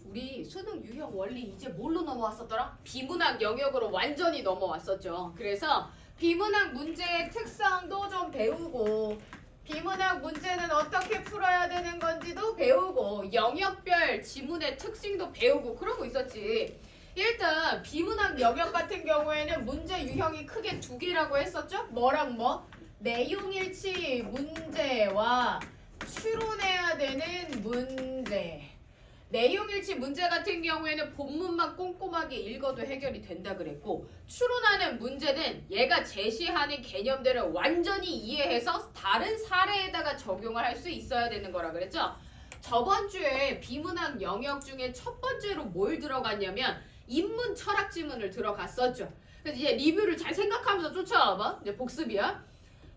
우리 수능 유형 원리 이제 뭘로 넘어왔었더라? 비문학 영역으로 완전히 넘어왔었죠. 그래서 비문학 문제의 특성도 좀 배우고 비문학 문제는 어떻게 풀어야 되는 건지도 배우고 영역별 지문의 특징도 배우고 그러고 있었지. 일단 비문학 영역 같은 경우에는 문제 유형이 크게 두 개라고 했었죠? 뭐랑 뭐? 내용일치 문제와 추론해야 되는 문제. 내용일치 문제 같은 경우에는 본문만 꼼꼼하게 읽어도 해결이 된다 그랬고, 추론하는 문제는 얘가 제시하는 개념들을 완전히 이해해서 다른 사례에다가 적용을 할 수 있어야 되는 거라 그랬죠. 저번 주에 비문학 영역 중에 첫 번째로 뭘 들어갔냐면 인문 철학 지문을 들어갔었죠. 그래서 이제 리뷰를 잘 생각하면서 쫓아와봐. 이제 복습이야.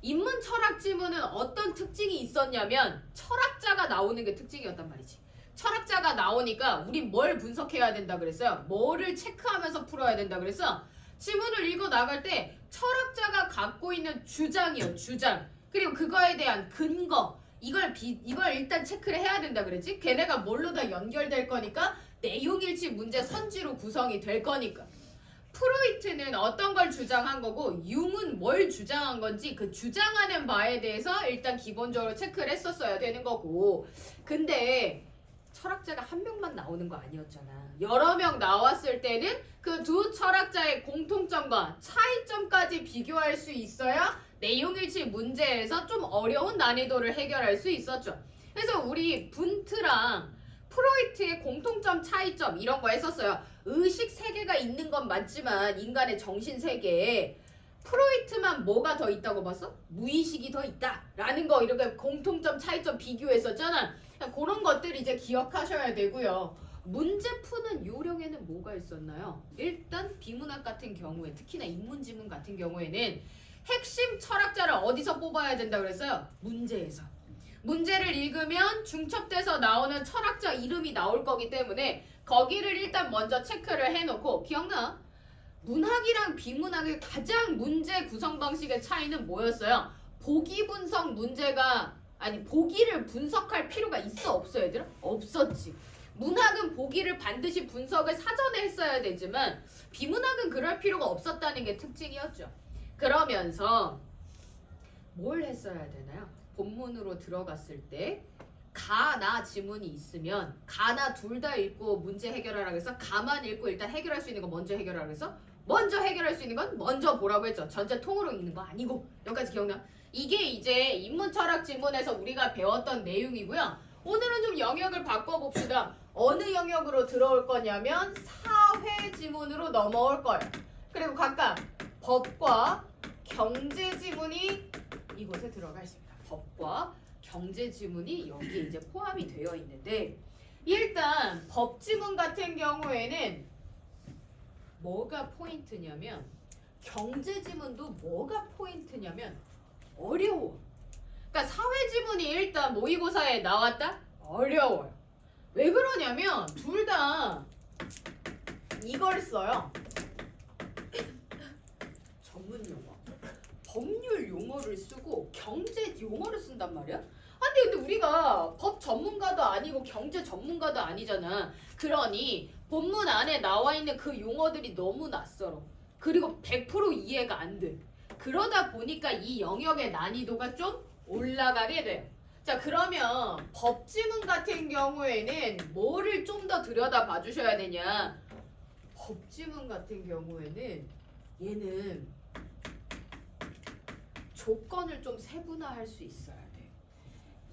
인문 철학 지문은 어떤 특징이 있었냐면 철학자가 나오는 게 특징이었단 말이지. 철학자가 나오니까 우린 뭘 분석해야 된다 그랬어요? 뭐를 체크하면서 풀어야 된다 그랬어? 지문을 읽어 나갈 때 철학자가 갖고 있는 주장이요, 주장. 그리고 그거에 대한 근거. 이걸 일단 체크를 해야 된다 그랬지? 걔네가 뭘로 다 연결될 거니까 내용일치 문제 선지로 구성이 될 거니까. 프로이트는 어떤 걸 주장한 거고 융은 뭘 주장한 건지 그 주장하는 바에 대해서 일단 기본적으로 체크를 했었어야 되는 거고. 근데 철학자가 한 명만 나오는 거 아니었잖아. 여러 명 나왔을 때는 그 두 철학자의 공통점과 차이점까지 비교할 수 있어야 내용일치 문제에서 좀 어려운 난이도를 해결할 수 있었죠. 그래서 우리 분트랑 프로이트의 공통점, 차이점 이런 거 했었어요. 의식 세계가 있는 건 맞지만 인간의 정신 세계에 프로이트만 뭐가 더 있다고 봤어? 무의식이 더 있다 라는 거 이렇게 공통점, 차이점 비교했었잖아. 그런 것들 이제 기억하셔야 되고요. 문제 푸는 요령에는 뭐가 있었나요? 일단 비문학 같은 경우에 특히나 인문지문 같은 경우에는 핵심 철학자를 어디서 뽑아야 된다 그랬어요? 문제에서. 문제를 읽으면 중첩돼서 나오는 철학자 이름이 나올 거기 때문에 거기를 일단 먼저 체크를 해놓고 기억나? 문학이랑 비문학의 가장 문제 구성 방식의 차이는 뭐였어요? 보기 분석 문제가 아니 보기를 분석할 필요가 있어 없어 얘들아? 없었지. 문학은 보기를 반드시 분석을 사전에 했어야 되지만 비문학은 그럴 필요가 없었다는 게 특징이었죠. 그러면서 뭘 했어야 되나요? 본문으로 들어갔을 때 가나 지문이 있으면 가나 둘 다 읽고 문제 해결하라고 해서 가만 읽고 일단 해결할 수 있는 거 먼저 해결하라고 해서 먼저 해결할 수 있는 건 먼저 보라고 했죠. 전체 통으로 읽는 거 아니고. 여기까지 기억나? 이게 이제 인문철학 지문에서 우리가 배웠던 내용이고요. 오늘은 좀 영역을 바꿔봅시다. 어느 영역으로 들어올 거냐면 사회 지문으로 넘어올 거예요. 그리고 각각 법과 경제 지문이 이곳에 들어가 있습니다. 법과 경제 지문이 여기에 이제 포함이 되어 있는데 일단 법 지문 같은 경우에는 뭐가 포인트냐면 경제 지문도 뭐가 포인트냐면 어려워. 그러니까 사회 지문이 일단 모의고사에 나왔다? 어려워요. 왜 그러냐면 둘 다 이걸 써요. 전문 용어. 법률 용어를 쓰고 경제 용어를 쓴단 말이야? 아니 근데 우리가 법 전문가도 아니고 경제 전문가도 아니잖아. 그러니 본문 안에 나와 있는 그 용어들이 너무 낯설어. 그리고 100% 이해가 안 돼. 그러다 보니까 이 영역의 난이도가 좀 올라가게 돼. 자 그러면 법지문 같은 경우에는 뭐를 좀 더 들여다 봐 주셔야 되냐. 법지문 같은 경우에는 얘는 조건을 좀 세분화할 수 있어야 돼.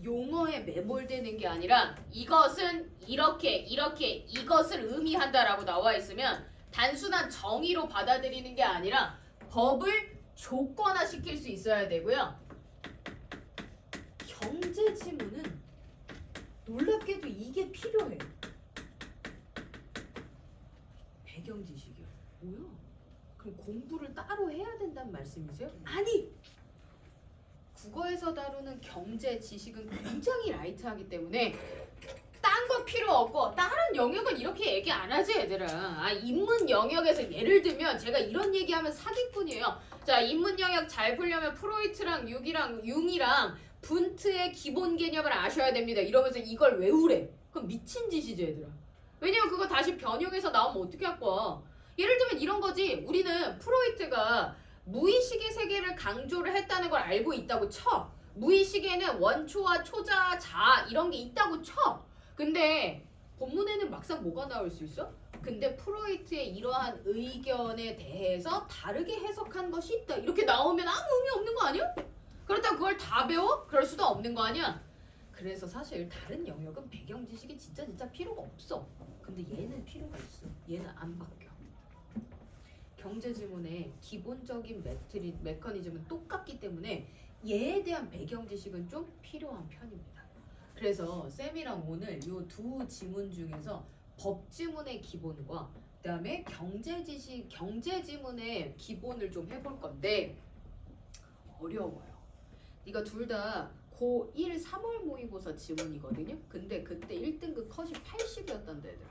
용어에 매몰되는 게 아니라 이것은 이렇게 이것을 의미한다라고 나와 있으면 단순한 정의로 받아들이는 게 아니라 법을 조건화 시킬 수 있어야 되고요. 경제 지문은 놀랍게도 이게 필요해. 배경 지식이요. 뭐야? 그럼 공부를 따로 해야 된다는 말씀이세요? 아니! 국어에서 다루는 경제 지식은 굉장히 라이트하기 때문에 딱 딴 거 필요 없고 다른 영역은 이렇게 얘기 안 하지 얘들아. 아, 인문 영역에서 예를 들면 제가 이런 얘기하면 사기꾼이에요. 자, 인문 영역 잘 풀려면 프로이트랑 융이랑 분트의 기본 개념을 아셔야 됩니다. 이러면서 이걸 외우래. 그럼 미친 짓이지 얘들아. 왜냐면 그거 다시 변형해서 나오면 어떻게 할 거야. 예를 들면 이런 거지. 우리는 프로이트가 무의식의 세계를 강조를 했다는 걸 알고 있다고 쳐. 무의식에는 원초와 초자, 자 이런 게 있다고 쳐. 근데 본문에는 막상 뭐가 나올 수 있어? 근데 프로이트의 이러한 의견에 대해서 다르게 해석한 것이 있다. 이렇게 나오면 아무 의미 없는 거 아니야? 그렇다고 그걸 다 배워? 그럴 수도 없는 거 아니야? 그래서 사실 다른 영역은 배경 지식이 진짜 필요가 없어. 근데 얘는 필요가 있어. 얘는 안 바뀌어. 경제 지문의 기본적인 메커니즘은 똑같기 때문에 얘에 대한 배경 지식은 좀 필요한 편입니다. 그래서 쌤이랑 오늘 이 두 지문 중에서 법 지문의 기본과 그다음에 경제 지문의 기본을 좀 해볼 건데 어려워요. 네가 둘 다 고1 3월 모의고사 지문이거든요. 근데 그때 1등급 컷이 80이었단다 얘들아.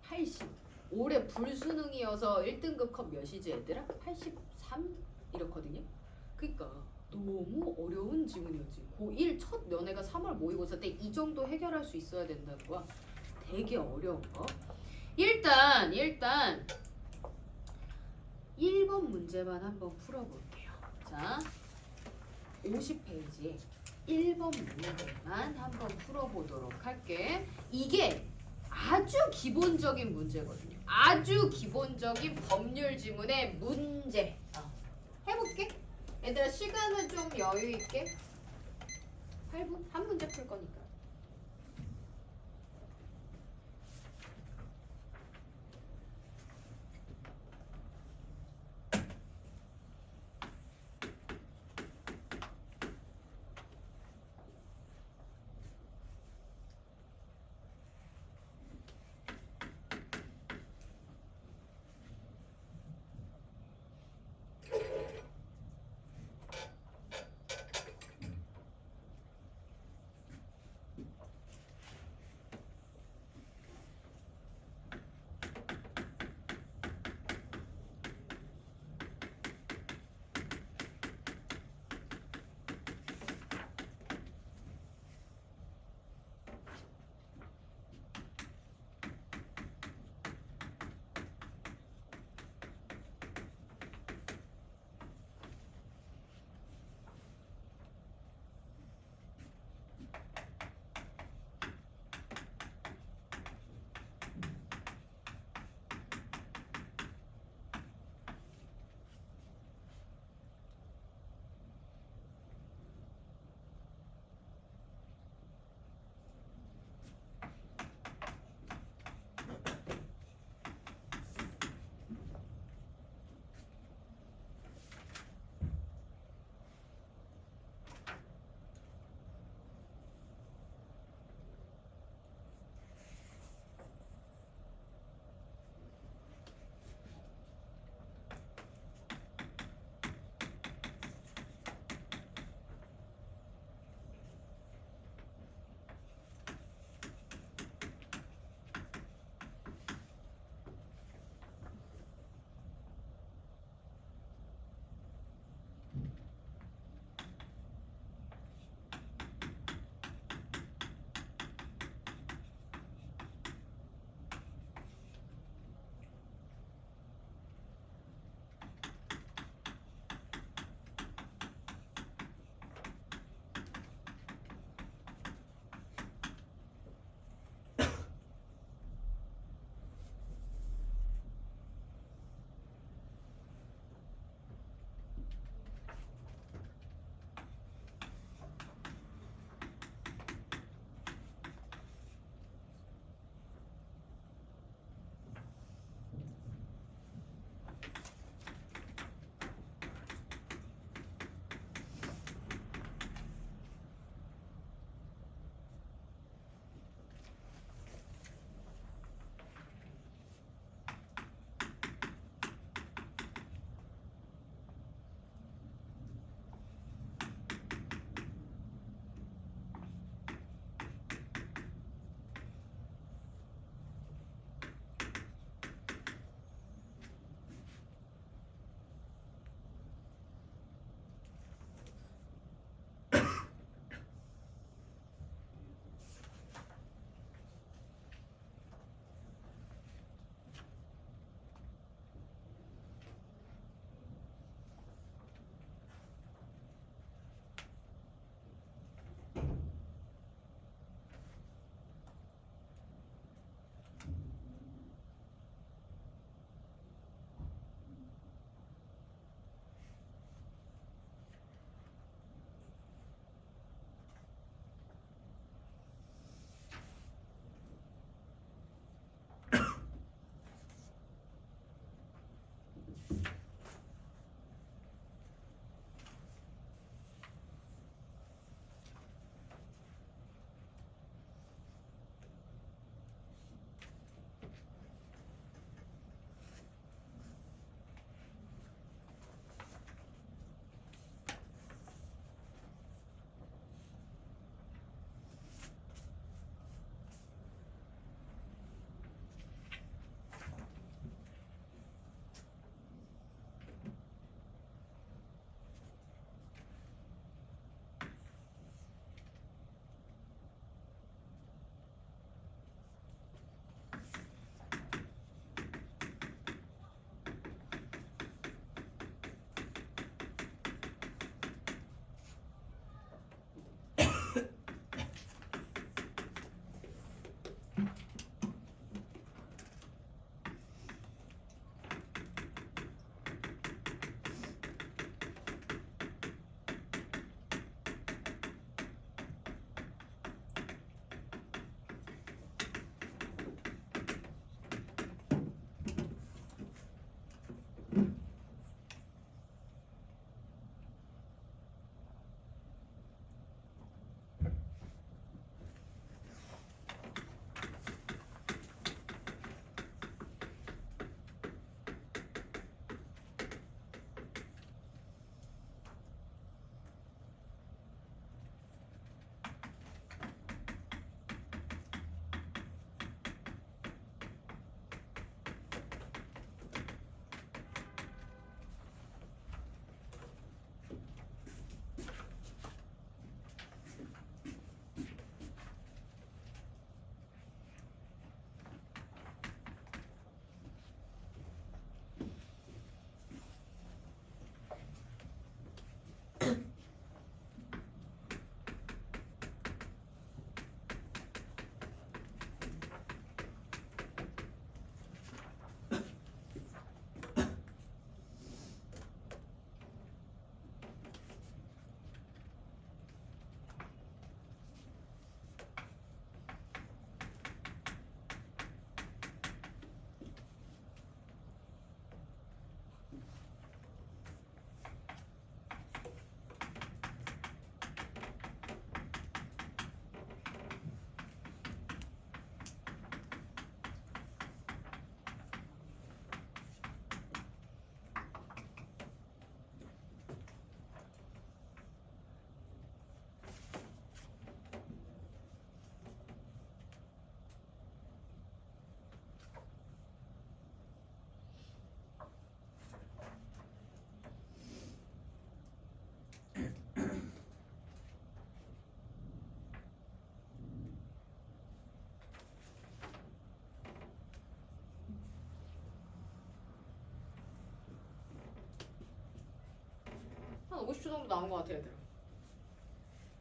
80. 올해 불수능이어서 1등급 컷 몇이지 얘들아? 83? 이렇거든요. 그러니까 너무 어려운 지문이었지. 고1 첫 면회가 3월 모의고사 때 이 정도 해결할 수 있어야 된다는 거야. 되게 어려운 거. 일단 1번 문제만 한번 풀어볼게요. 자, 50페이지에 1번 문제만 한번 풀어보도록 할게. 이게 아주 기본적인 문제거든요. 아주 기본적인 법률 지문의 문제. 해볼게. 얘들아 시간은 좀 여유 있게. 8분? 한 문제 풀 거니까. 한 50초 정도 나온 것 같아 얘들아.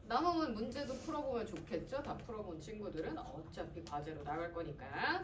남은 문제도 풀어보면 좋겠죠? 다 풀어본 친구들은 어차피 과제로 나갈 거니까.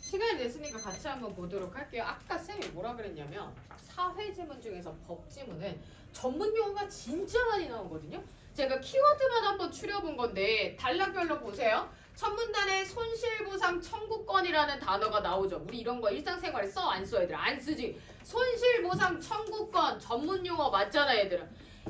시간이 됐으니까 같이 한번 보도록 할게요. 아까 쌤이 뭐라 그랬냐면 사회지문 중에서 법지문은 전문 용어가 진짜 많이 나오거든요. 제가 키워드만 한번 추려본 건데 단락별로 보세요. 첫 문단에 손실보상 청구권이라는 단어가 나오죠. 우리 이런 거 일상생활에 써 안 써 얘들아? 안 쓰지. 손실보상 청구권 전문 용어 맞잖아 얘들아.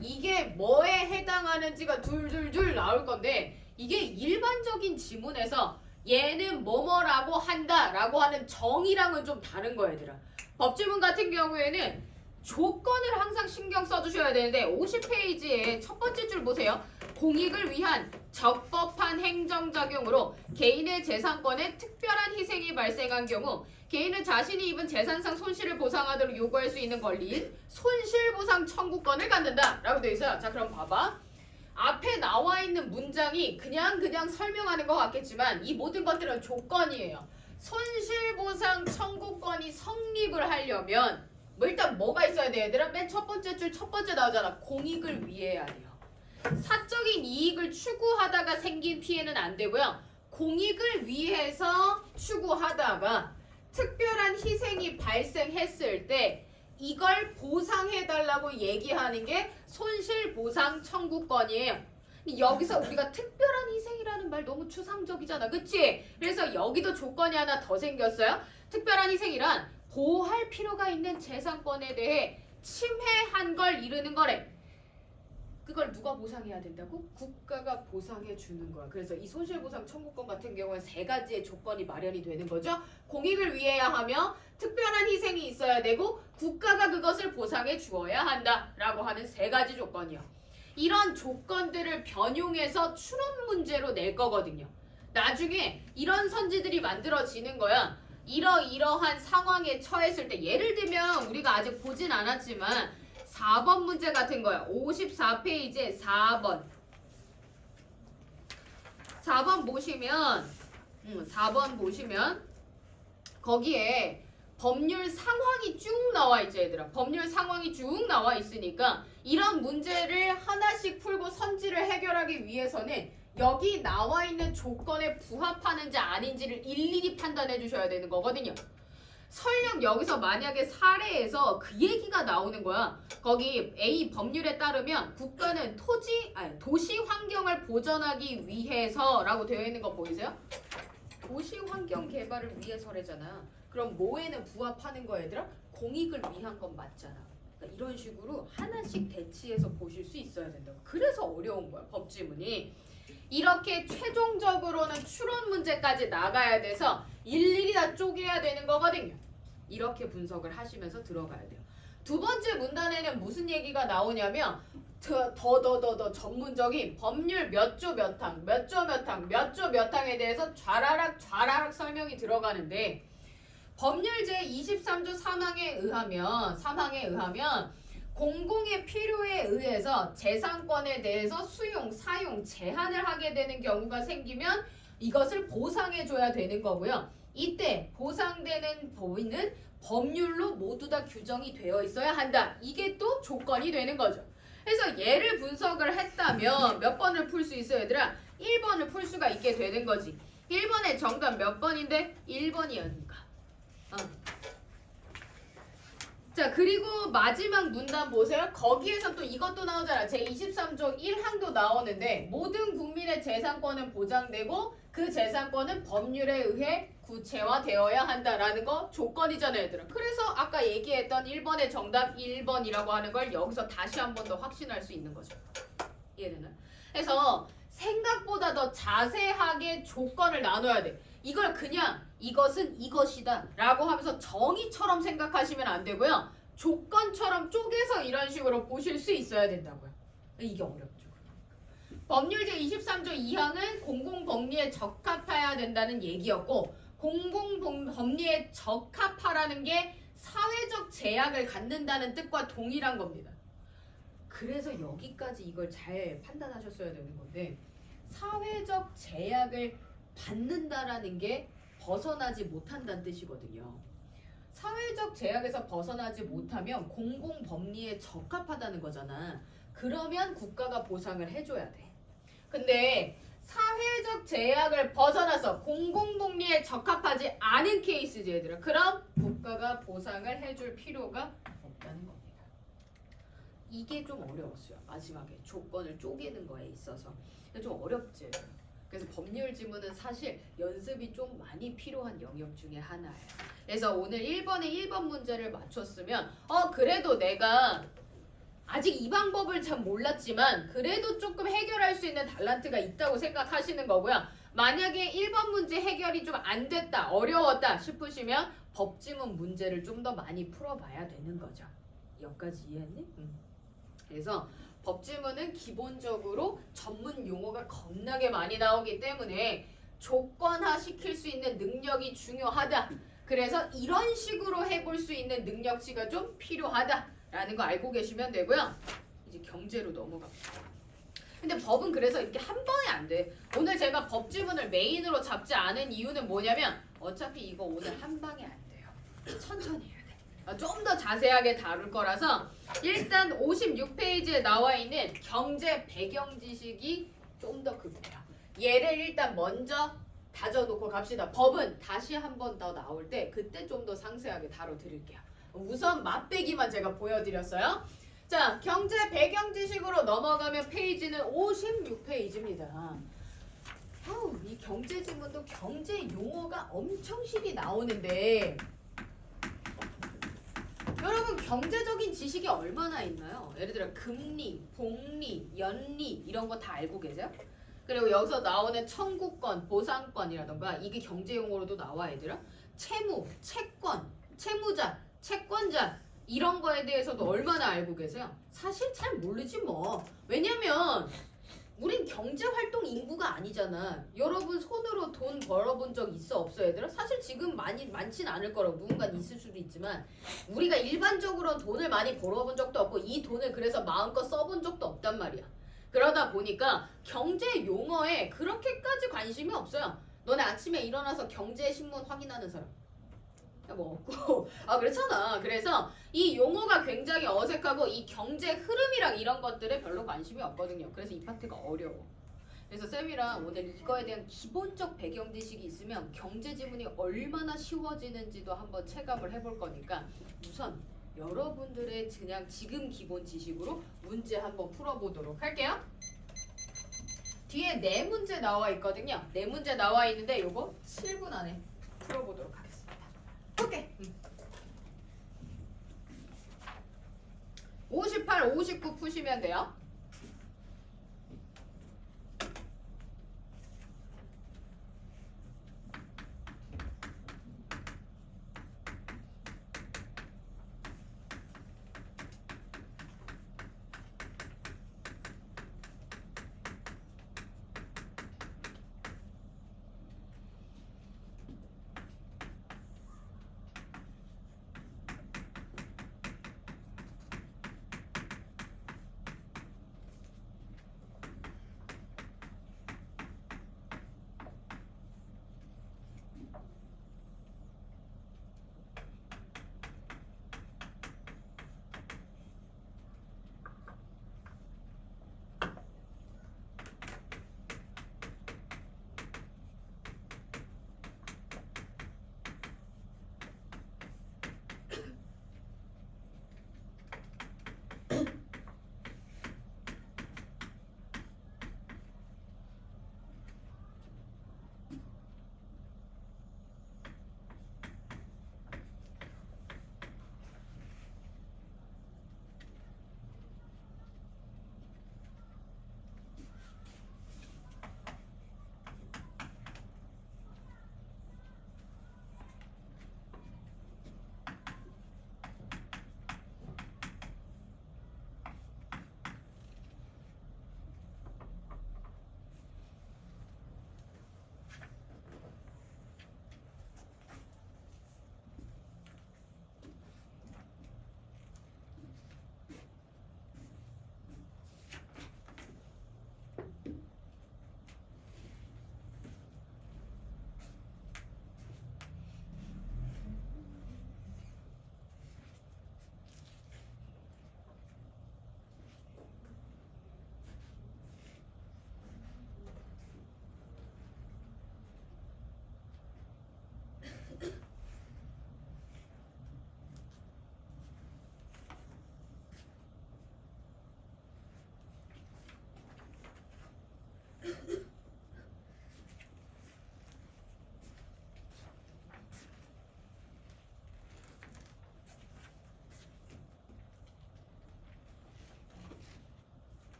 이게 뭐에 해당하는지가 둘둘둘 나올 건데 이게 일반적인 지문에서 얘는 뭐뭐라고 한다라고 하는 정의랑은 좀 다른 거야 얘들아. 법지문 같은 경우에는 조건을 항상 신경 써주셔야 되는데 50페이지에 첫 번째 줄 보세요. 공익을 위한 적법한 행정작용으로 개인의 재산권에 특별한 희생이 발생한 경우 개인은 자신이 입은 재산상 손실을 보상하도록 요구할 수 있는 권리인 손실보상 청구권을 갖는다 라고 되어 있어요. 자 그럼 봐봐. 앞에 나와 있는 문장이 그냥 설명하는 것 같겠지만 이 모든 것들은 조건이에요. 손실보상 청구권이 성립을 하려면 뭐 일단 뭐가 있어야 돼 얘들아? 맨 첫 번째 줄 첫 번째 나오잖아. 공익을 위해야 돼요. 사적인 이익을 추구하다가 생긴 피해는 안 되고요. 공익을 위해서 추구하다가 특별한 희생이 발생했을 때 이걸 보상해달라고 얘기하는 게 손실보상 청구권이에요. 여기서 우리가 특별한 희생이라는 말 너무 추상적이잖아. 그치? 그래서 여기도 조건이 하나 더 생겼어요. 특별한 희생이란 보호할 필요가 있는 재산권에 대해 침해한 걸 이르는 거래. 그걸 누가 보상해야 된다고? 국가가 보상해 주는 거야. 그래서 이 손실보상 청구권 같은 경우는 세 가지의 조건이 마련이 되는 거죠. 공익을 위해야 하며 특별한 희생이 있어야 되고 국가가 그것을 보상해 주어야 한다라고 하는 세 가지 조건이요. 이런 조건들을 변용해서 추론 문제로 낼 거거든요. 나중에 이런 선지들이 만들어지는 거야. 이러이러한 상황에 처했을 때 예를 들면 우리가 아직 보진 않았지만 4번 문제 같은 거야. 54페이지에 4번. 4번 보시면 거기에 법률 상황이 쭉 나와 있죠 얘들아. 법률 상황이 쭉 나와 있으니까 이런 문제를 하나씩 풀고 선지를 해결하기 위해서는 여기 나와 있는 조건에 부합하는지 아닌지를 일일이 판단해 주셔야 되는 거거든요. 설령 여기서 만약에 사례에서 그 얘기가 나오는 거야. 거기 A 법률에 따르면 국가는 도시 환경을 보전하기 위해서라고 되어 있는 거 보이세요? 도시 환경 개발을 위해서래잖아. 그럼 뭐에는 부합하는 거야 얘들아? 공익을 위한 건 맞잖아. 그러니까 이런 식으로 하나씩 대치해서 보실 수 있어야 된다고. 그래서 어려운 거야 법지문이. 이렇게 최종적으로는 추론 문제까지 나가야 돼서 일일이 다 쪼개야 되는 거거든요. 이렇게 분석을 하시면서 들어가야 돼요. 두 번째 문단에는 무슨 얘기가 나오냐면 더 전문적인 법률 몇 조 몇 항, 몇 조 몇 항에 대해서 좌라락 설명이 들어가는데 법률 제23조 3항에 의하면 공공의 필요에 의해서 재산권에 대해서 수용, 사용, 제한을 하게 되는 경우가 생기면 이것을 보상해줘야 되는 거고요. 이때 보상되는 범위는 법률로 모두 다 규정이 되어 있어야 한다. 이게 또 조건이 되는 거죠. 그래서 얘를 분석을 했다면 몇 번을 풀 수 있어요 얘들아? 1번을 풀 수가 있게 되는 거지. 1번의 정답 몇 번인데? 1번이었으니까. 자 그리고 마지막 문단 보세요. 거기에서 또 이것도 나오잖아. 제23조 1항도 나오는데 모든 국민의 재산권은 보장되고 그 재산권은 법률에 의해 구체화되어야 한다라는 거 조건이잖아요 얘들아. 그래서 아까 얘기했던 1번의 정답 1번이라고 하는 걸 여기서 다시 한 번 더 확신할 수 있는 거죠. 이해되나요? 해서 생각보다 더 자세하게 조건을 나눠야 돼. 이걸 그냥 이것은 이것이다 라고 하면서 정의처럼 생각하시면 안 되고요. 조건처럼 쪼개서 이런 식으로 보실 수 있어야 된다고요. 이게 어렵죠. 법률 제23조 2항은 공공법리에 적합해야 된다는 얘기였고, 공공법리에 적합하라는 게 사회적 제약을 갖는다는 뜻과 동일한 겁니다. 그래서 여기까지 이걸 잘 판단하셨어야 되는 건데, 사회적 제약을 받는다라는 게 벗어나지 못한다는 뜻이거든요. 사회적 제약에서 벗어나지 못하면 공공법리에 적합하다는 거잖아. 그러면 국가가 보상을 해줘야 돼. 근데 사회적 제약을 벗어나서 공공복리에 적합하지 않은 케이스지 얘들아. 그럼 국가가 보상을 해줄 필요가 없다는 겁니다. 이게 좀 어려웠어요. 마지막에 조건을 쪼개는 거에 있어서. 좀 어렵지. 그래서 법률 지문은 사실 연습이 좀 많이 필요한 영역 중에 하나예요. 그래서 오늘 1번에 1번 문제를 맞췄으면 그래도 내가 아직 이 방법을 잘 몰랐지만 그래도 조금 해결할 수 있는 달란트가 있다고 생각하시는 거고요. 만약에 1번 문제 해결이 좀 안 됐다, 어려웠다 싶으시면 법지문 문제를 좀 더 많이 풀어봐야 되는 거죠. 여기까지 이해했니? 그래서 법지문은 기본적으로 전문 용어가 겁나게 많이 나오기 때문에 조건화 시킬 수 있는 능력이 중요하다. 그래서 이런 식으로 해볼 수 있는 능력치가 좀 필요하다라는 거 알고 계시면 되고요. 이제 경제로 넘어갑시다. 근데 법은 그래서 이렇게 한 번에 안 돼. 오늘 제가 법지문을 메인으로 잡지 않은 이유는 뭐냐면 어차피 이거 오늘 한 방에 안 돼요. 천천히 해야 돼. 좀 더 자세하게 다룰 거라서 일단 56페이지에 나와 있는 경제 배경 지식이 좀 더 급해요. 얘를 일단 먼저 다져놓고 갑시다. 법은 다시 한 번 더 나올 때 그때 좀 더 상세하게 다뤄드릴게요. 우선 맛배기만 제가 보여드렸어요. 자, 경제 배경 지식으로 넘어가면 페이지는 56페이지입니다. 이 경제 지문도 경제 용어가 엄청 실이 나오는데 여러분 경제적인 지식이 얼마나 있나요? 예를 들어 금리, 복리, 연리 이런 거 다 알고 계세요? 그리고 여기서 나오는 청구권, 보상권이라던가 이게 경제용어로도 나와 얘들아. 채무, 채권, 채무자, 채권자 이런 거에 대해서도 얼마나 알고 계세요? 사실 잘 모르지 뭐. 왜냐면 우린 경제활동 인구가 아니잖아. 여러분 손으로 돈 벌어본 적 있어 없어 얘들아? 사실 지금 많진 않을 거라고. 누군가 있을 수도 있지만 우리가 일반적으로 돈을 많이 벌어본 적도 없고 이 돈을 그래서 마음껏 써본 적도 없단 말이야. 그러다 보니까 경제 용어에 그렇게까지 관심이 없어요. 너네 아침에 일어나서 경제신문 확인하는 사람? 뭐 없고 그렇잖아. 그래서 이 용어가 굉장히 어색하고 이 경제 흐름이랑 이런 것들에 별로 관심이 없거든요. 그래서 이 파트가 어려워. 그래서 쌤이랑 오늘 이거에 대한 기본적 배경 지식이 있으면 경제 지문이 얼마나 쉬워지는지도 한번 체감을 해볼 거니까 우선 여러분들의 그냥 지금 기본 지식으로 문제 한번 풀어보도록 할게요. 뒤에 네 문제 나와 있거든요. 네 문제 나와 있는데 요거 7분 안에 풀어보도록 하겠습니다. 오케이. 58, 59 푸시면 돼요.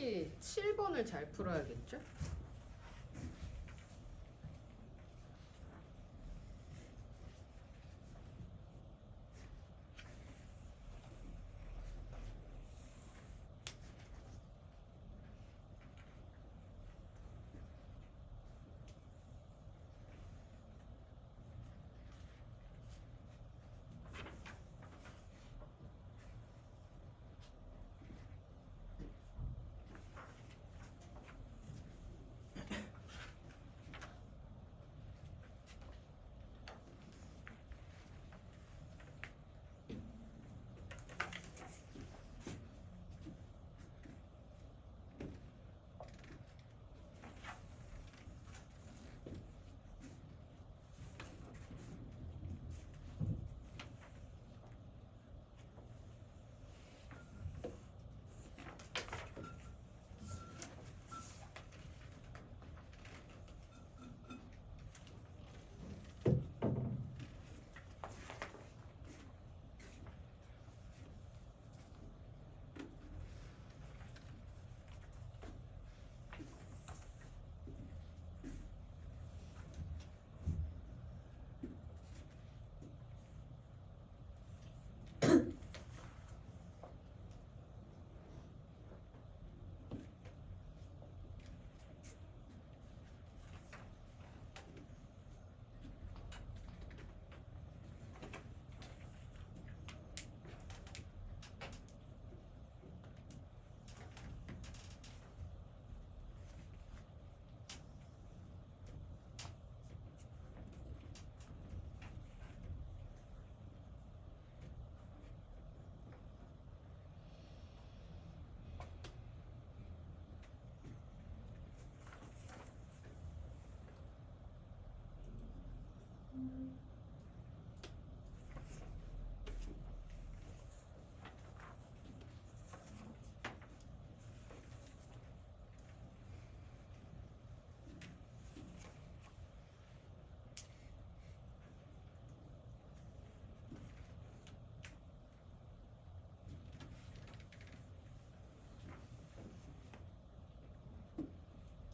특히 7번을 잘 풀어야겠죠?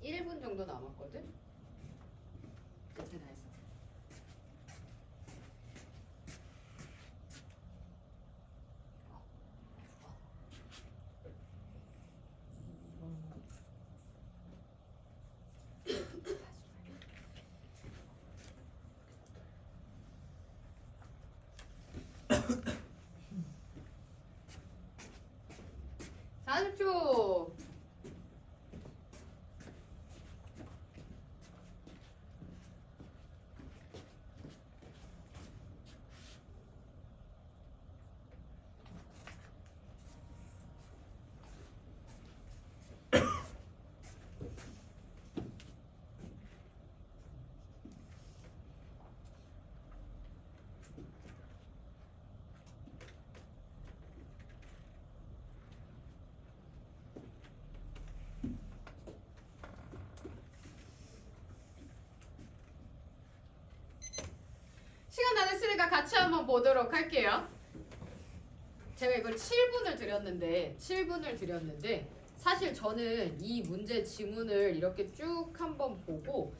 일 분 정도 남았거든? 이렇게 다 했어. 다음 주 시간 다 됐으니까 같이 한번 보도록 할게요. 제가 이걸 7분을 드렸는데 사실 저는 이 문제 지문을 이렇게 쭉 한번 보고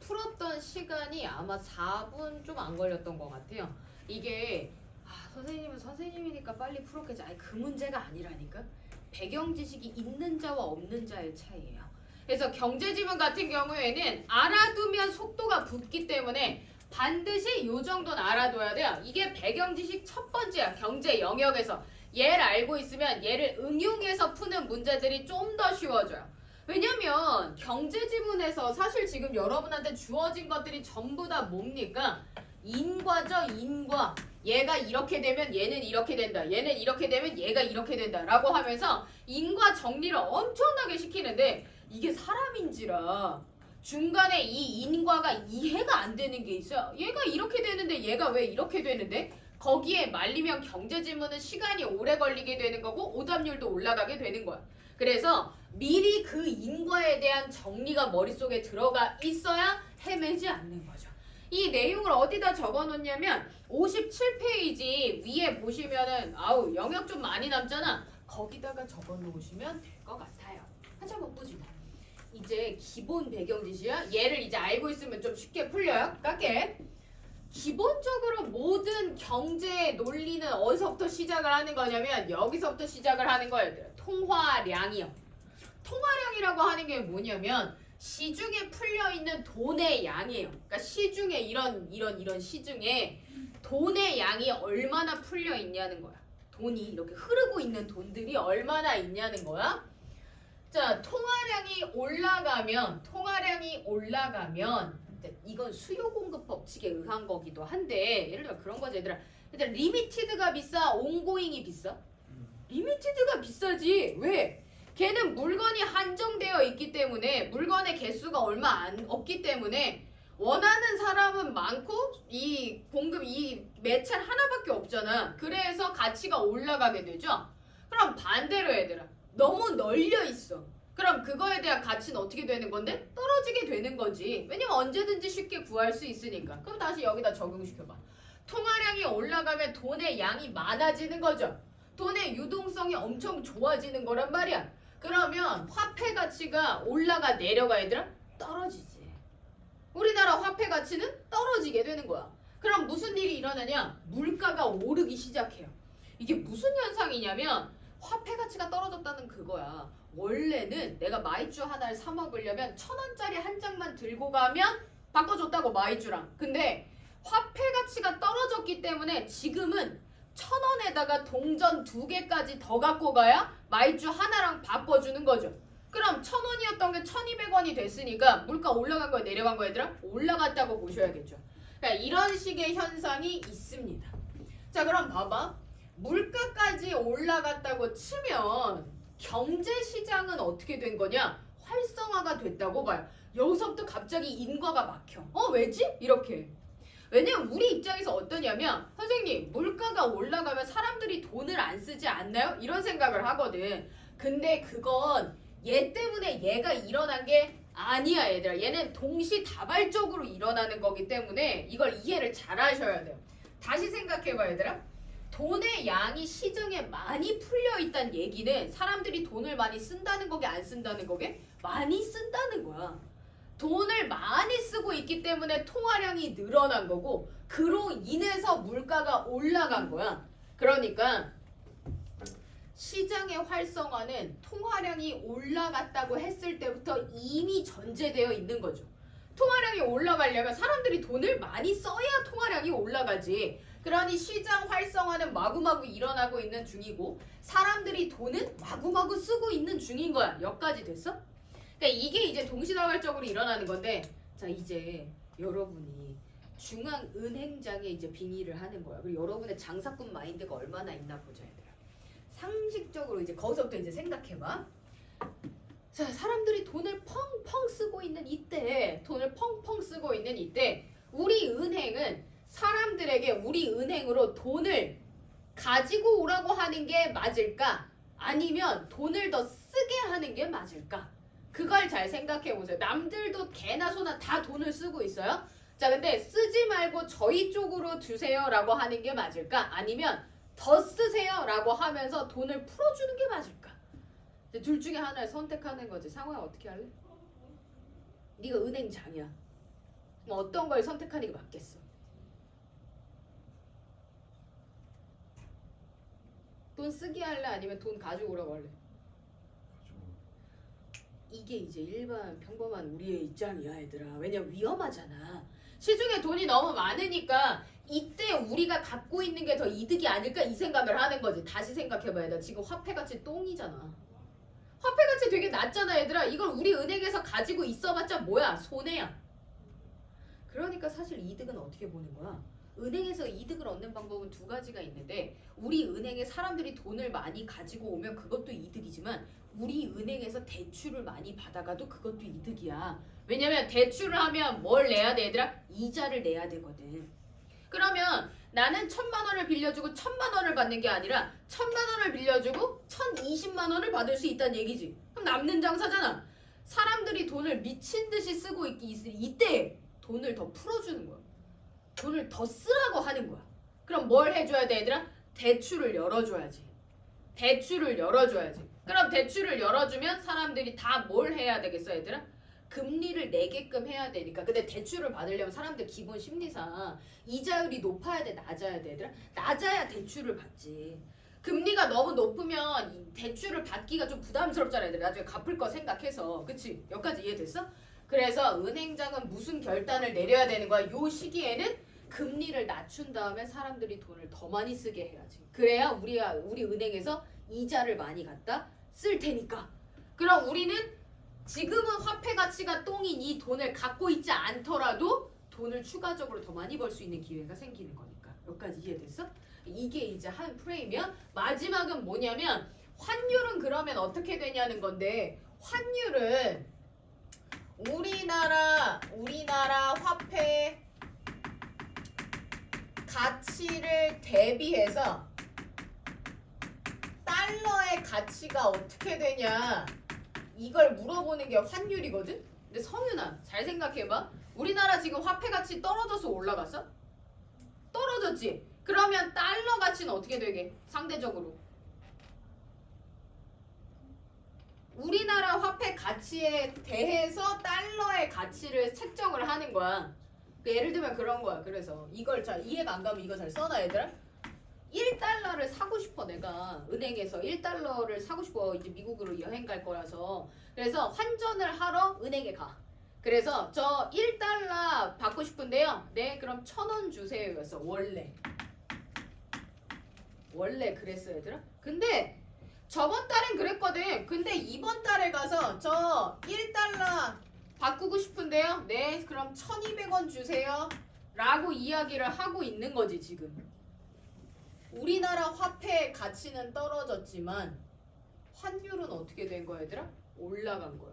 풀었던 시간이 아마 4분 좀 안 걸렸던 것 같아요. 이게 선생님은 선생님이니까 빨리 풀었겠지. 아니 그 문제가 아니라니까. 배경 지식이 있는 자와 없는 자의 차이예요. 그래서 경제 지문 같은 경우에는 알아두면 속도가 붙기 때문에 반드시 이 정도는 알아둬야 돼요. 이게 배경 지식 첫 번째야. 경제 영역에서. 얘를 알고 있으면 얘를 응용해서 푸는 문제들이 좀 더 쉬워져요. 왜냐면 경제 지문에서 사실 지금 여러분한테 주어진 것들이 전부 다 뭡니까? 인과죠, 인과. 얘가 이렇게 되면 얘는 이렇게 된다. 얘는 이렇게 되면 얘가 이렇게 된다. 라고 하면서 인과 정리를 엄청나게 시키는데 이게 사람인지라 중간에 이 인과가 이해가 안 되는 게 있어요. 얘가 이렇게 되는데 얘가 왜 이렇게 되는데? 거기에 말리면 경제 지문은 시간이 오래 걸리게 되는 거고 오답률도 올라가게 되는 거야. 그래서 미리 그 인과에 대한 정리가 머릿속에 들어가 있어야 헤매지 않는 거죠. 이 내용을 어디다 적어 놓냐면 57페이지 위에 보시면은 영역 좀 많이 남잖아. 거기다가 적어 놓으시면 될 것 같아요. 한참 보지 마. 이제 기본 배경 지시야. 얘를 이제 알고 있으면 좀 쉽게 풀려요. 깎게. 기본적으로 모든 경제 논리는 어디서부터 시작을 하는 거냐면 여기서부터 시작을 하는 거예요. 통화량이요. 통화량이라고 하는 게 뭐냐면 시중에 풀려 있는 돈의 양이에요. 그러니까 시중에 이런 시중에 돈의 양이 얼마나 풀려 있냐는 거야. 돈이 이렇게 흐르고 있는 돈들이 얼마나 있냐는 거야. 자, 통화량이 올라가면 이건 수요 공급 법칙에 의한 거기도 한데 예를 들어 그런 거지 얘들아. 일단 리미티드가 비싸, 온고잉이 비싸? 리미티드가 비싸지. 왜? 걔는 물건이 한정되어 있기 때문에 물건의 개수가 얼마 없기 때문에 원하는 사람은 많고 이 매찰 하나밖에 없잖아. 그래서 가치가 올라가게 되죠. 그럼 반대로 얘들아. 너무 널려 있어. 그럼 그거에 대한 가치는 어떻게 되는 건데? 떨어지게 되는 거지. 왜냐면 언제든지 쉽게 구할 수 있으니까. 그럼 다시 여기다 적용시켜봐. 통화량이 올라가면 돈의 양이 많아지는 거죠. 돈의 유동성이 엄청 좋아지는 거란 말이야. 그러면 화폐 가치가 올라가 내려가 얘들아? 떨어지지. 우리나라 화폐 가치는 떨어지게 되는 거야. 그럼 무슨 일이 일어나냐? 물가가 오르기 시작해요. 이게 무슨 현상이냐면 화폐 가치가 떨어졌다는 그거야. 원래는 내가 마이쮸 하나를 사 먹으려면 1,000원짜리 한 장만 들고 가면 바꿔줬다고 마이쮸랑. 근데 화폐 가치가 떨어졌기 때문에 지금은 1,000원에다가 동전 2개까지 더 갖고 가야 마이쮸 하나랑 바꿔주는 거죠. 그럼 1,000원이었던 게 1,200원이 됐으니까 물가 올라간 거야 내려간 거야 얘들아? 올라갔다고 보셔야겠죠. 그러니까 이런 식의 현상이 있습니다. 자 그럼 봐봐. 물가까지 올라갔다고 치면 경제시장은 어떻게 된 거냐? 활성화가 됐다고 봐요. 여기서부터 갑자기 인과가 막혀. 왜지? 이렇게. 왜냐면 우리 입장에서 어떠냐면 선생님 물가가 올라가면 사람들이 돈을 안 쓰지 않나요? 이런 생각을 하거든. 근데 그건 얘 때문에 얘가 일어난 게 아니야 얘들아. 얘는 동시다발적으로 일어나는 거기 때문에 이걸 이해를 잘 하셔야 돼요. 다시 생각해봐 얘들아. 돈의 양이 시중에 많이 풀려 있다는 얘기는 사람들이 돈을 많이 쓴다는 거게 안 쓴다는 거게? 많이 쓴다는 거야. 돈을 많이 쓰고 있기 때문에 통화량이 늘어난 거고 그로 인해서 물가가 올라간 거야. 그러니까 시장의 활성화는 통화량이 올라갔다고 했을 때부터 이미 전제되어 있는 거죠. 통화량이 올라가려면 사람들이 돈을 많이 써야 통화량이 올라가지. 그러니 시장 활성화는 마구마구 일어나고 있는 중이고 사람들이 돈은 마구마구 쓰고 있는 중인 거야. 여기까지 됐어? 그러니까 이게 이제 동시다발적으로 일어나는 건데 자 이제 여러분이 중앙은행장에 이제 빙의를 하는 거야. 그리고 여러분의 장사꾼 마인드가 얼마나 있나 보자 얘들아. 상식적으로 이제 거기서부터 이제 생각해봐. 자 사람들이 돈을 펑펑 쓰고 있는 이때 우리 은행은 사람들에게 우리 은행으로 돈을 가지고 오라고 하는 게 맞을까? 아니면 돈을 더 쓰게 하는 게 맞을까? 그걸 잘 생각해 보세요. 남들도 개나 소나 다 돈을 쓰고 있어요. 자 근데 쓰지 말고 저희 쪽으로 주세요 라고 하는 게 맞을까? 아니면 더 쓰세요 라고 하면서 돈을 풀어주는 게 맞을까? 둘 중에 하나를 선택하는 거지. 상황 어떻게 할래? 네가 은행장이야. 뭐 어떤 걸 선택하는 게 맞겠어? 돈 쓰게 할래? 아니면 돈 가지고 오라고 할래? 이게 이제 일반 평범한 우리의 입장이야 얘들아. 왜냐면 위험하잖아. 시중에 돈이 너무 많으니까 이때 우리가 갖고 있는 게 더 이득이 아닐까 이 생각을 하는 거지. 다시 생각해봐야 돼. 지금 화폐가치 똥이잖아. 화폐가치 되게 낮잖아 얘들아. 이걸 우리 은행에서 가지고 있어봤자 뭐야? 손해야. 그러니까 사실 이득은 어떻게 보는 거야? 은행에서 이득을 얻는 방법은 두 가지가 있는데 우리 은행에 사람들이 돈을 많이 가지고 오면 그것도 이득이지만 우리 은행에서 대출을 많이 받아가도 그것도 이득이야. 왜냐면 대출을 하면 뭘 내야 돼 얘들아? 이자를 내야 되거든. 그러면 나는 1,000만 원을 빌려주고 1,000만 원을 받는 게 아니라 1,000만 원을 빌려주고 1,020만 원을 받을 수 있다는 얘기지. 그럼 남는 장사잖아. 사람들이 돈을 미친 듯이 쓰고 이때 돈을 더 풀어주는 거야. 돈을 더 쓰라고 하는 거야. 그럼 뭘 해줘야 돼 얘들아? 대출을 열어줘야지. 대출을 열어줘야지. 그럼 대출을 열어주면 사람들이 다 뭘 해야 되겠어 얘들아? 금리를 내게끔 해야 되니까. 근데 대출을 받으려면 사람들 기본 심리상 이자율이 높아야 돼, 낮아야 돼 얘들아? 낮아야 대출을 받지. 금리가 너무 높으면 이 대출을 받기가 좀 부담스럽잖아 얘들아. 나중에 갚을 거 생각해서. 그치? 여기까지 이해됐어? 그래서 은행장은 무슨 결단을 내려야 되는 거야? 요 시기에는 금리를 낮춘 다음에 사람들이 돈을 더 많이 쓰게 해야지. 그래야 우리 은행에서 이자를 많이 갖다 쓸 테니까. 그럼 우리는 지금은 화폐 가치가 똥인 이 돈을 갖고 있지 않더라도 돈을 추가적으로 더 많이 벌 수 있는 기회가 생기는 거니까. 여기까지 이해됐어? 이게 이제 한 프레임이야. 마지막은 뭐냐면 환율은 그러면 어떻게 되냐는 건데, 환율은 우리나라 화폐 가치를 대비해서 달러의 가치가 어떻게 되냐, 이걸 물어보는 게 환율이거든? 근데 성윤아 잘 생각해봐. 우리나라 지금 화폐 가치 떨어져서 올라갔어? 떨어졌지? 그러면 달러 가치는 어떻게 되게? 상대적으로 우리나라 화폐 가치에 대해서 달러의 가치를 책정을 하는 거야. 예를 들면 그런 거야. 그래서 이걸 잘 이해가 안 가면 이거 잘 써놔 얘들아. 1달러를 사고 싶어. 내가 은행에서 1달러를 사고 싶어. 이제 미국으로 여행 갈 거라서. 그래서 환전을 하러 은행에 가. 그래서 저 1달러 받고 싶은데요. 네, 그럼 1,000원 주세요. 였어. 원래 그랬어 얘들아. 근데 저번 달엔 그랬거든. 근데 이번 달에 가서 저 1달러 바꾸고 싶은데요. 네, 그럼 1,200원 주세요. 라고 이야기를 하고 있는 거지 지금. 우리나라 화폐 가치는 떨어졌지만 환율은 어떻게 된 거야 얘들아? 올라간 거야.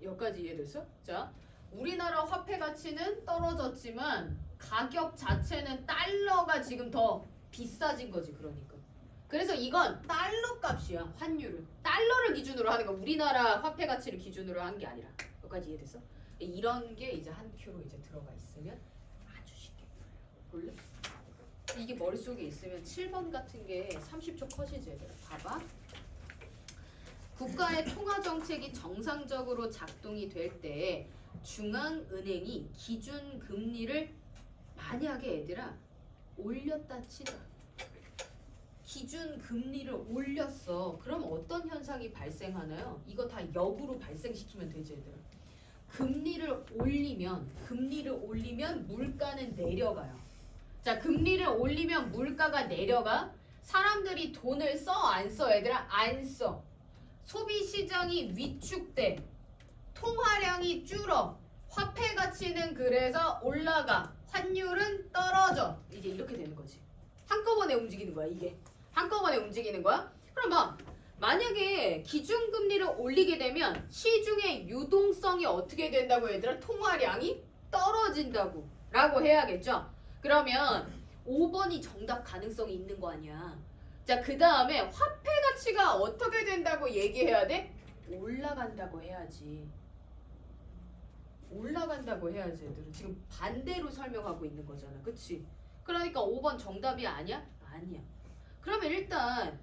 여기까지 이해됐어? 자, 우리나라 화폐 가치는 떨어졌지만 가격 자체는 달러가 지금 더 비싸진 거지. 그러니까. 그래서 이건 달러 값이야. 환율은 달러를 기준으로 하는 거, 우리나라 화폐 가치를 기준으로 한 게 아니라. 여기까지 이해됐어? 이런 게 이제 한 큐로 이제 들어가 있으면 아주 쉽게 볼래? 이게 머릿속에 있으면 7번 같은 게 30초 컷이지 얘들아. 봐봐. 국가의 통화정책이 정상적으로 작동이 될 때 중앙은행이 기준금리를 만약에 얘들아 올렸다 치자. 기준금리를 올렸어. 그럼 어떤 현상이 발생하나요? 이거 다 역으로 발생시키면 되지 얘들아. 금리를 올리면 물가는 내려가요. 자, 금리를 올리면 물가가 내려가. 사람들이 돈을 써 안 써 얘들아? 안 써. 소비 시장이 위축돼. 통화량이 줄어. 화폐 가치는 그래서 올라가. 환율은 떨어져. 이제 이렇게 되는 거지. 한꺼번에 움직이는 거야 이게. 한꺼번에 움직이는 거야. 그럼 만약에 기준금리를 올리게 되면 시중의 유동성이 어떻게 된다고 얘들아? 통화량이 떨어진다고 라고 해야겠죠. 그러면 5번이 정답 가능성이 있는 거 아니야. 자, 그 다음에 화폐 가치가 어떻게 된다고 얘기해야 돼? 올라간다고 해야지. 올라간다고 해야지 얘들은. 지금 반대로 설명하고 있는 거잖아. 그치? 그러니까 5번 정답이 아니야? 아니야. 그러면 일단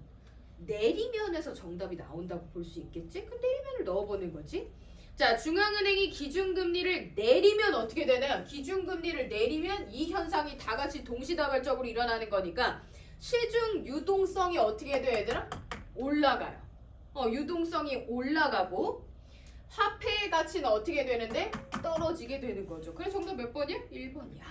내리면에서 정답이 나온다고 볼 수 있겠지? 그 내리면을 넣어보는 거지. 자, 중앙은행이 기준금리를 내리면 어떻게 되나요? 기준금리를 내리면 이 현상이 다 같이 동시다발적으로 일어나는 거니까 시중 유동성이 어떻게 돼요 얘들아? 올라가요. 유동성이 올라가고 화폐의 가치는 어떻게 되는데? 떨어지게 되는 거죠. 그래서 정답 몇 번이야? 1번이야.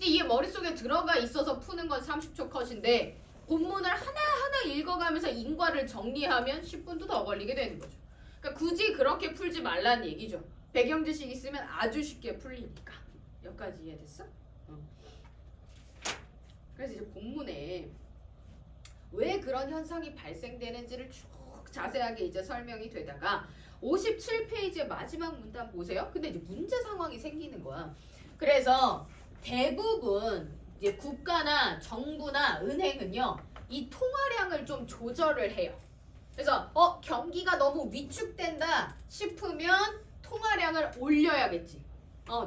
이게 머릿속에 들어가 있어서 푸는 건 30초 컷인데 본문을 하나하나 읽어가면서 인과를 정리하면 10분도 더 걸리게 되는 거죠. 그러니까 굳이 그렇게 풀지 말라는 얘기죠. 배경 지식 있으면 아주 쉽게 풀리니까. 여기까지 이해됐어? 그래서 이제 본문에 왜 그런 현상이 발생되는지를 쭉 자세하게 이제 설명이 되다가 57페이지의 마지막 문단 보세요. 근데 이제 문제 상황이 생기는 거야. 그래서 대부분 이제 국가나 정부나 은행은요, 이 통화량을 좀 조절을 해요. 그래서 경기가 너무 위축된다 싶으면 통화량을 올려야겠지.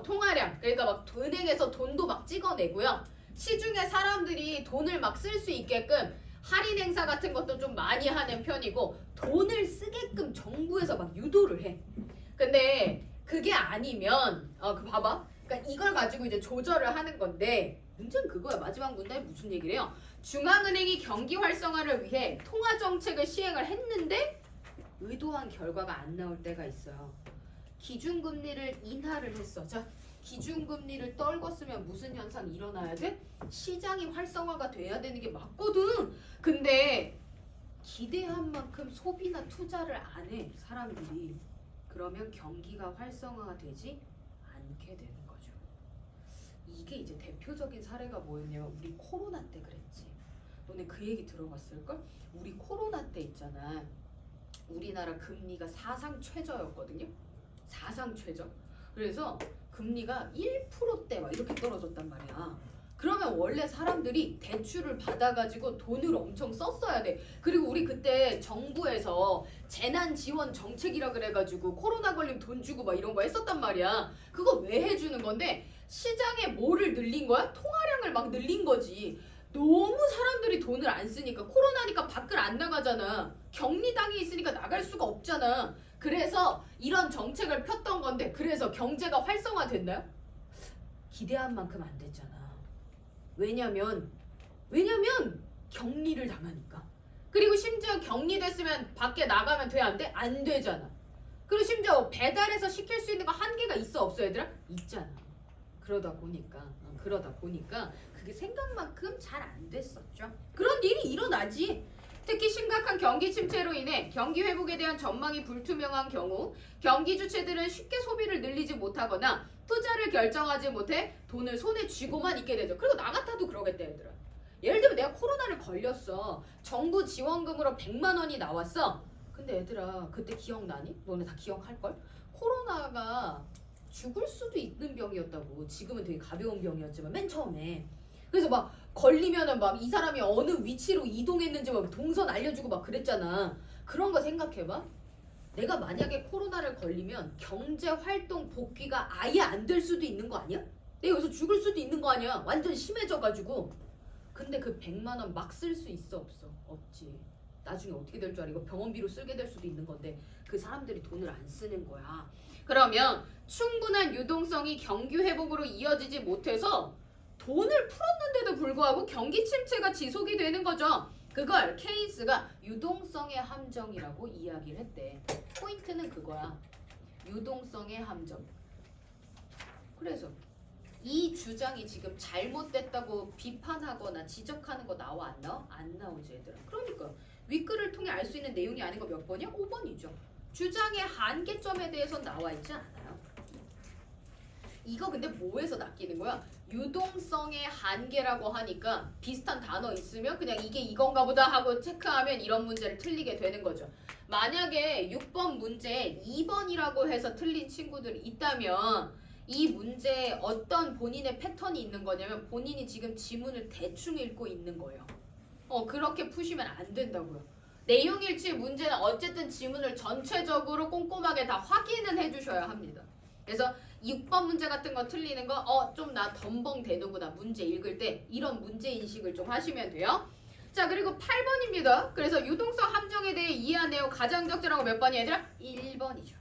통화량. 그러니까 막 은행에서 돈도 막 찍어내고요. 시중에 사람들이 돈을 막 쓸 수 있게끔 할인 행사 같은 것도 좀 많이 하는 편이고 돈을 쓰게끔 정부에서 막 유도를 해. 근데 그게 아니면 그 봐봐. 그러니까 이걸 가지고 이제 조절을 하는 건데 문제는 그거야. 마지막 문단에 무슨 얘기를 해요? 중앙은행이 경기 활성화를 위해 통화 정책을 시행을 했는데 의도한 결과가 안 나올 때가 있어요. 기준금리를 인하를 했어. 자, 기준금리를 떨궜으면 무슨 현상이 일어나야 돼? 시장이 활성화가 돼야 되는 게 맞거든. 근데 기대한 만큼 소비나 투자를 안 해, 사람들이. 그러면 경기가 활성화가 되지 않게 되는 거죠. 이게 이제 대표적인 사례가 뭐였냐면 우리 코로나 때 그랬지. 너네 그 얘기 들어봤을걸? 우리 코로나 때 있잖아. 우리나라 금리가 사상 최저였거든요. 사상 최저. 그래서 금리가 1%대 막 이렇게 떨어졌단 말이야. 그러면 원래 사람들이 대출을 받아가지고 돈을 엄청 썼어야 돼. 그리고 우리 그때 정부에서 재난지원 정책이라 그래가지고 코로나 걸리면 돈 주고 막 이런 거 했었단 말이야. 그거 왜 해주는 건데 시장에 뭐를 늘린 거야? 통화량을 막 늘린 거지. 너무 사람들이 돈을 안 쓰니까 코로나니까 밖을 안 나가잖아. 격리당이 있으니까 나갈 수가 없잖아. 그래서 이런 정책을 폈던 건데 그래서 경제가 활성화됐나요? 기대한 만큼 안 됐잖아. 왜냐면 격리를 당하니까. 그리고 심지어 격리됐으면 밖에 나가면 돼? 안 돼? 안 되잖아. 그리고 심지어 배달해서 시킬 수 있는 거 한계가 있어 없어 얘들아? 있잖아. 그러다 보니까 그게 생각만큼 잘 안 됐었죠. 그런 일이 일어나지. 특히 심각한 경기 침체로 인해 경기 회복에 대한 전망이 불투명한 경우 경기 주체들은 쉽게 소비를 늘리지 못하거나 투자를 결정하지 못해 돈을 손에 쥐고만 있게 되죠. 그리고 나 같아도 그러겠다 얘들아. 예를 들면 내가 코로나를 걸렸어. 정부 지원금으로 100만 원이 나왔어. 근데 얘들아 그때 기억나니? 너네 다 기억할걸? 코로나가 죽을 수도 있는 병이었다고. 지금은 되게 가벼운 병이었지만 맨 처음에. 그래서 막 걸리면은 막 이 사람이 어느 위치로 이동했는지 막 동선 알려주고 막 그랬잖아. 그런 거 생각해봐. 내가 만약에 코로나를 걸리면 경제 활동 복귀가 아예 안 될 수도 있는 거 아니야? 내가 여기서 죽을 수도 있는 거 아니야? 완전 심해져가지고. 근데 그 100만 원 막 쓸 수 있어 없어? 없지. 나중에 어떻게 될 줄 알아? 이거 병원비로 쓰게 될 수도 있는 건데 그 사람들이 돈을 안 쓰는 거야. 그러면 충분한 유동성이 경기 회복으로 이어지지 못해서 돈을 풀었는데도 불구하고 경기 침체가 지속이 되는 거죠. 그걸 케인스가 유동성의 함정이라고 이야기를 했대. 포인트는 그거야. 유동성의 함정. 그래서 이 주장이 지금 잘못됐다고 비판하거나 지적하는 거 나와 안 나와? 안 나오지 얘들아. 그러니까 윗글을 통해 알 수 있는 내용이 아닌 거 몇 번이야? 5번이죠. 주장의 한계점에 대해서 나와 있지 않아요. 이거 근데 뭐에서 낚이는 거야? 유동성의 한계라고 하니까 비슷한 단어 있으면 그냥 이게 이건가 보다 하고 체크하면 이런 문제를 틀리게 되는 거죠. 만약에 6번 문제 2번이라고 해서 틀린 친구들이 있다면 이 문제에 어떤 본인의 패턴이 있는 거냐면 본인이 지금 지문을 대충 읽고 있는 거예요. 그렇게 푸시면 안 된다고요. 내용일치 문제는 어쨌든 지문을 전체적으로 꼼꼼하게 다 확인은 해주셔야 합니다. 그래서 6번 문제 같은 거 틀리는 거 좀 나 덤벙 되는구나 문제 읽을 때 이런 문제 인식을 좀 하시면 돼요. 자 그리고 8번입니다. 그래서 유동성 함정에 대해 이해하네요. 가장 적절한 거 몇 번이야 얘들아? 1번이죠.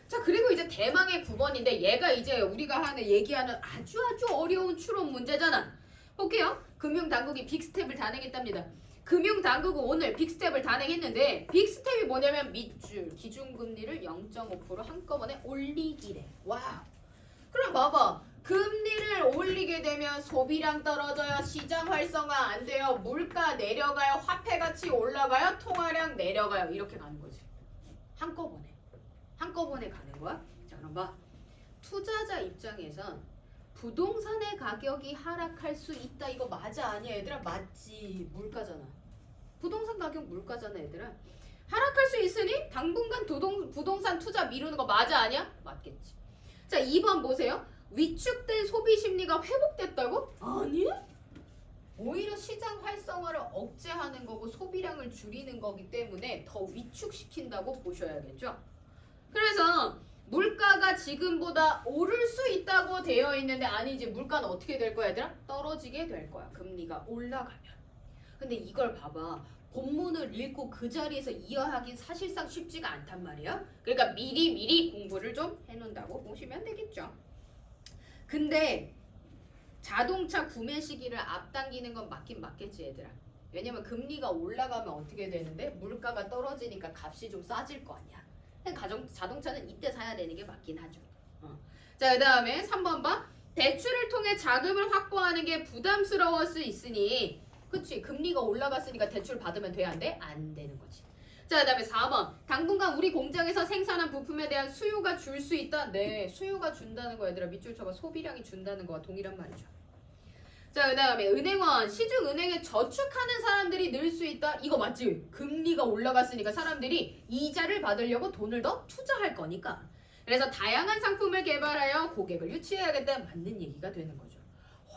자 그리고 이제 대망의 9번인데 얘가 이제 우리가 얘기하는 아주 어려운 추론 문제잖아. 볼게요. 금융당국이 빅스텝을 단행했답니다. 금융당국은 오늘 빅스텝을 단행했는데 빅스텝이 뭐냐면 밑줄 기준금리를 0.5% 한꺼번에 올리기래. 와우. 그럼 봐봐. 금리를 올리게 되면 소비량 떨어져요. 시장 활성화 안 돼요. 물가 내려가요. 화폐 가치 올라가요. 통화량 내려가요. 이렇게 가는 거지. 한꺼번에 가는 거야. 자 그럼 봐. 투자자 입장에선 부동산의 가격이 하락할 수 있다. 이거 맞아 아니야 얘들아? 맞지. 물가잖아. 부동산 가격 물가잖아 얘들아. 하락할 수 있으니 당분간 부동산 투자 미루는 거 맞아 아니야? 맞겠지. 자 2번 보세요. 위축된 소비 심리가 회복됐다고? 아니? 오히려 시장 활성화를 억제하는 거고 소비량을 줄이는 거기 때문에 더 위축시킨다고 보셔야겠죠. 그래서 물가가 지금보다 오를 수 있다고 되어 있는데 아니지. 물가는 어떻게 될 거야 얘들아? 떨어지게 될 거야. 금리가 올라가면. 근데 이걸 봐봐. 본문을 읽고 그 자리에서 이해하긴 사실상 쉽지가 않단 말이야. 그러니까 미리 공부를 좀 해놓는다고 보시면 되겠죠. 근데 자동차 구매 시기를 앞당기는 건 맞긴 맞겠지 얘들아. 왜냐면 금리가 올라가면 어떻게 되는데 물가가 떨어지니까 값이 좀 싸질 거 아니야. 자동차는 이때 사야 되는 게 맞긴 하죠. 자, 그 다음에 3번 봐. 대출을 통해 자금을 확보하는 게 부담스러울 수 있으니, 그치, 금리가 올라갔으니까 대출 받으면 돼, 안 돼? 안 되는 거지. 자, 그 다음에 4번. 당분간 우리 공장에서 생산한 부품에 대한 수요가 줄 수 있다. 네, 수요가 준다는 거 얘들아. 밑줄 쳐봐. 소비량이 준다는 거와 동일한 말이죠. 자, 그 다음에 은행원. 시중은행에 저축하는 사람들이 늘 수 있다. 이거 맞지? 금리가 올라갔으니까 사람들이 이자를 받으려고 돈을 더 투자할 거니까. 그래서 다양한 상품을 개발하여 고객을 유치해야겠다. 맞는 얘기가 되는 거죠.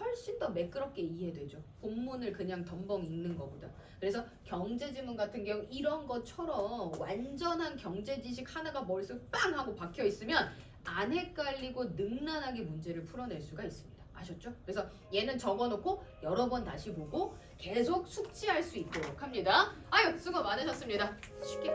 훨씬 더 매끄럽게 이해되죠. 본문을 그냥 덤벙 읽는 것보다. 그래서 경제지문 같은 경우 이런 것처럼 완전한 경제 지식 하나가 머릿속에 빵 하고 박혀 있으면 안 헷갈리고 능란하게 문제를 풀어낼 수가 있습니다. 아셨죠? 그래서 얘는 적어놓고 여러 번 다시 보고 계속 숙지할 수 있도록 합니다. 아유, 수고 많으셨습니다. 쉽게.